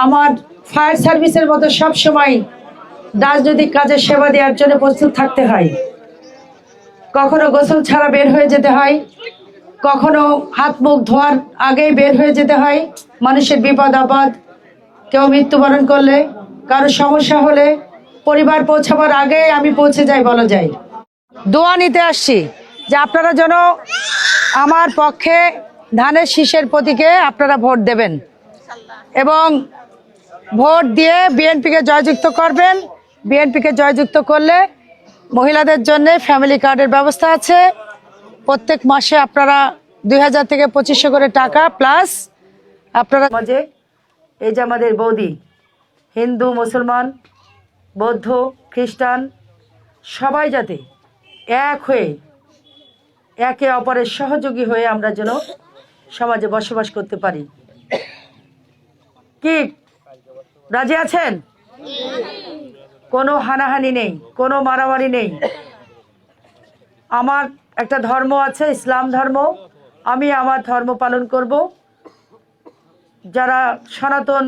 আমার ফায়ার সার্ভিসের মতো সব সময় রাজনৈতিক কাজে সেবা দেওয়ার জন্য প্রস্তুত থাকতে হয়। কখনো গোসল ছাড়া বের হয়ে যেতে হয়, কখনো হাত মুখ ধোয়ার আগেই বের হয়ে যেতে হয়। মানুষের বিপদ আপদ, কেউ মৃত্যুবরণ করলে, কারো সমস্যা হলে পরিবার পৌঁছাবার আগে আমি পৌঁছে যাই বলা যায়। দোয়া নিতে আসছি যে আপনারা যেন আমার পক্ষে ধানের শীষের প্রতীকে আপনারা ভোট দেবেন এবং ভোট দিয়ে বিএনপিকে জয়যুক্ত করবেন। বিএনপিকে জয়যুক্ত করলে মহিলাদের জন্য ফ্যামিলি কার্ডের ব্যবস্থা আছে। প্রত্যেক মাসে আপনারা 2000 থেকে 2500 করে টাকা প্লাস আপনারা মাঝে এই যে আমাদের বৌদি হিন্দু, মুসলমান, বৌদ্ধ, খ্রিস্টান সবাই যাতে এক হয়ে একে অপরের সহযোগী হয়ে আমরা যেন সমাজে বসবাস করতে পারি। কি রাজি আছেন? কোনো হানাহানি নেই, কোনো মারামারি নেই। আমার একটা ধর্ম আছে, ইসলাম ধর্ম। আমি আমার ধর্ম পালন করব। যারা সনাতন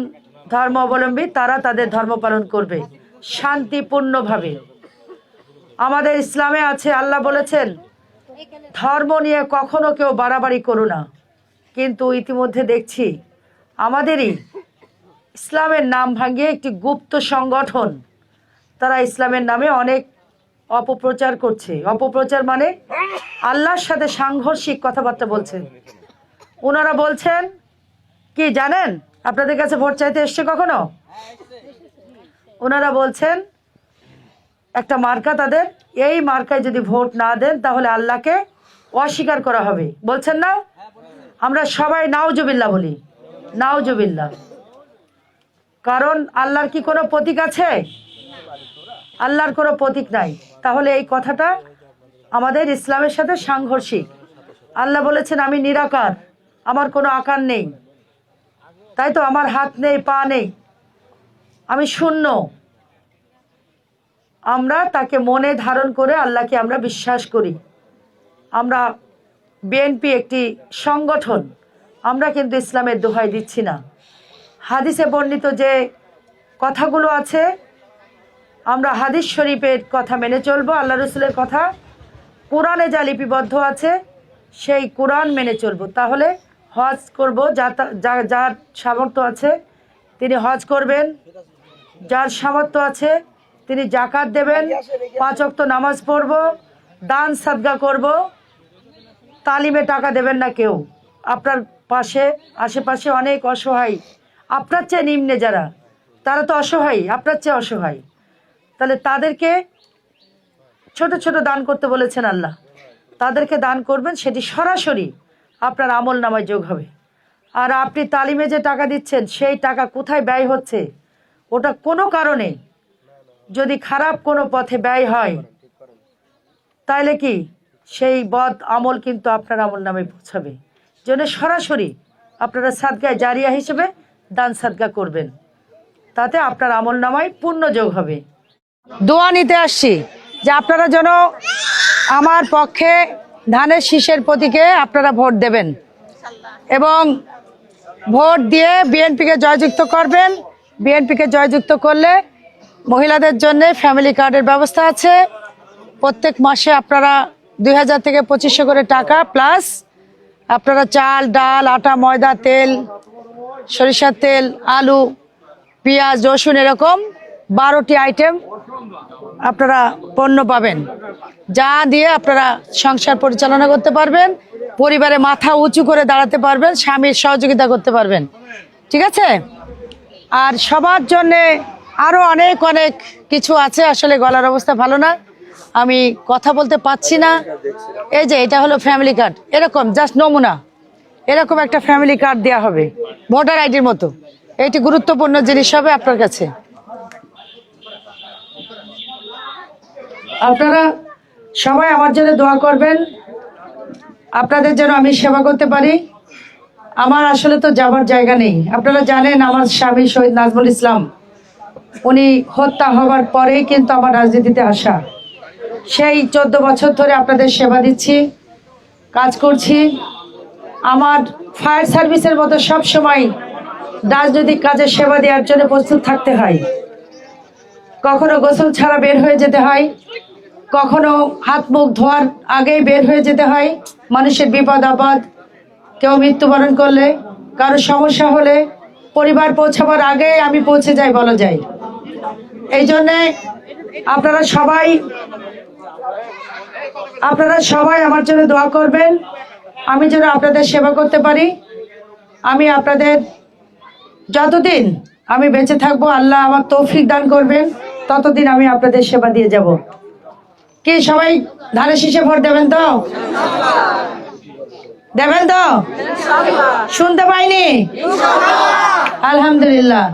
ধর্ম অবলম্বী তারা তাদের ধর্ম পালন করবে শান্তিপূর্ণভাবে। আমাদের ইসলামে আছে, আল্লাহ বলেছেন ধর্ম নিয়ে কখনো কেউ বাড়াবাড়ি করো না। কিন্তু ইতিমধ্যে দেখছি আমাদেরই ইসলামের নাম ভাঙিয়ে একটি গুপ্ত সংগঠন তারা ইসলামের নামে অনেক অপপ্রচার করছে। অপপ্রচার মানে আল্লাহর সাথে সাংঘর্ষিক কথাবার্তা বলছেন। ওনারা বলছেন কি জানেন? আপনাদের কাছে ভোট চাইতে এসছে কখনো? ওনারা বলছেন একটা মার্কা তাদের, এই মার্কায় যদি ভোট না দেন তাহলে আল্লাহকে অস্বীকার করা হবে। বলছেন না? আমরা সবাই নাউজুবিল্লাহ বলি, নাউজুবিল্লাহ। কারণ আল্লাহর কি কোনো প্রতীক আছে? আল্লাহর কোনো প্রতীক নাই। তাহলে এই কথাটা আমাদের ইসলামের সাথে সাংঘর্ষিক। আল্লাহ বলেছেন আমি নিরাকার, আমার কোনো আকার নেই, তাই তো আমার হাত নেই, পা নেই, আমি শূন্য। আমরা তাকে মনে ধারণ করে আল্লাহকে আমরা বিশ্বাস করি। আমরা বিএনপি একটি সংগঠন, আমরা কিন্তু ইসলামের দোহাই দিচ্ছি না। হাদিসে বর্ণিত যে কথাগুলো আছে আমরা হাদিস শরীফের কথা মেনে চলবো। আল্লাহ রসুলের কথা কোরআনে যা লিপিবদ্ধ আছে সেই কোরআন মেনে চলবো। তাহলে হজ করব, যার সামর্থ্য আছে তিনি হজ করবেন, যার সামর্থ্য আছে তিনি জাকাত দেবেন, 5 ওয়াক্ত নামাজ পড়ব, দান সাদগা করব। তালিমে টাকা দেবেন না কেউ। আপনার পাশে আশেপাশে অনেক অসহায়, আপনার চেয়ে নিম্নে যারা, তারা তো অসহায়, আপনার চেয়ে অসহায়। তাহলে তাদেরকে ছোট ছোট দান করতে বলেছেন আল্লাহ, তাদেরকে দান করবেন, সেটি সরাসরি আপনার আমল নামায় যোগ হবে। আর আপনি তালিমে যে টাকা দিচ্ছেন সেই টাকা কোথায় ব্যয় হচ্ছে, ওটা কোনো কারণে যদি খারাপ কোনো পথে ব্যয় হয় তাহলে কি সেই বদ আমল কিন্তু আপনার আমল নামে পৌঁছাবে। জন্য সরাসরি আপনারা সাদগায় জারিয়া হিসেবে দান সাদগা করবেন, তাতে আপনার আমল নামায় পূর্ণ যোগ হবে। দোয়া নিতে আসছি যে আপনারা যেন আমার পক্ষে ধানের শীষের প্রতীকে আপনারা ভোট দেবেন এবং ভোট দিয়ে বিএনপিকে জয়যুক্ত করবেন। বিএনপিকে জয়যুক্ত করলে মহিলাদের জন্য ফ্যামিলি কার্ডের ব্যবস্থা আছে। প্রত্যেক মাসে আপনারা 2000 থেকে 2500 করে টাকা প্লাস আপনারা চাল, ডাল, আটা, ময়দা, তেল, সরিষার তেল, আলু, পেঁয়াজ, রসুন এরকম 12টি আইটেম আপনারা পণ্য পাবেন, যা দিয়ে আপনারা সংসার পরিচালনা করতে পারবেন, পরিবারে মাথা উঁচু করে দাঁড়াতে পারবেন, স্বামীর সহযোগিতা করতে পারবেন। ঠিক আছে? আর সবার জন্যে আরও অনেক অনেক কিছু আছে। আসলে গলার অবস্থা ভালো না, আমি কথা বলতে পারছি না। এই যে এটা হলো ফ্যামিলি কার্ড, এরকম জাস্ট নমুনা, এরকম একটা ফ্যামিলি কার্ড দেওয়া হবে ভোটার আইডির মতো। এইটি গুরুত্বপূর্ণ জিনিস হবে আপনার কাছে। আপনারা সবাই আমার জন্য দোয়া করবেন, আপনাদের যেন আমি সেবা করতে পারি। আমার আসলে তো যাবার জায়গা নেই। আপনারা জানেন আমার স্বামী শহীদ নাজমুল ইসলাম, উনি হত্যা হবার পরেই কিন্তু আমার রাজনীতিতে আসা। সেই 14 বছর ধরে আপনাদের সেবা দিচ্ছি, কাজ করছি। আমার ফায়ার সার্ভিসের মতো সব সময় রাজনৈতিক কাজের সেবা দেওয়ার জন্য প্রস্তুত থাকতে হয়। কখনো গোসল ছাড়া বের হয়ে যেতে হয়, কখনো হাত মুখ ধোয়ার আগেই বের হয়ে যেতে হয়। মানুষের বিপদ আপদ, কেউ মৃত্যুবরণ করলে, কারো সমস্যা হলে পরিবার পৌঁছাবার আগে আমি পৌঁছে যাই বলা যায়। এই জন্যে আপনারা সবাই আমার জন্য দোয়া করবেন, আমি যেন আপনাদের সেবা করতে পারি। আমি আপনাদের যতদিন আমি বেঁচে থাকবো, আল্লাহ আমার তৌফিক দান করবেন, ততদিন আমি আপনাদের সেবা দিয়ে যাব। কি সবাই ধারে শীষে ভোট দেবেন তো? দেবেন তো? শুনতে পাইনি? আলহামদুলিল্লাহ।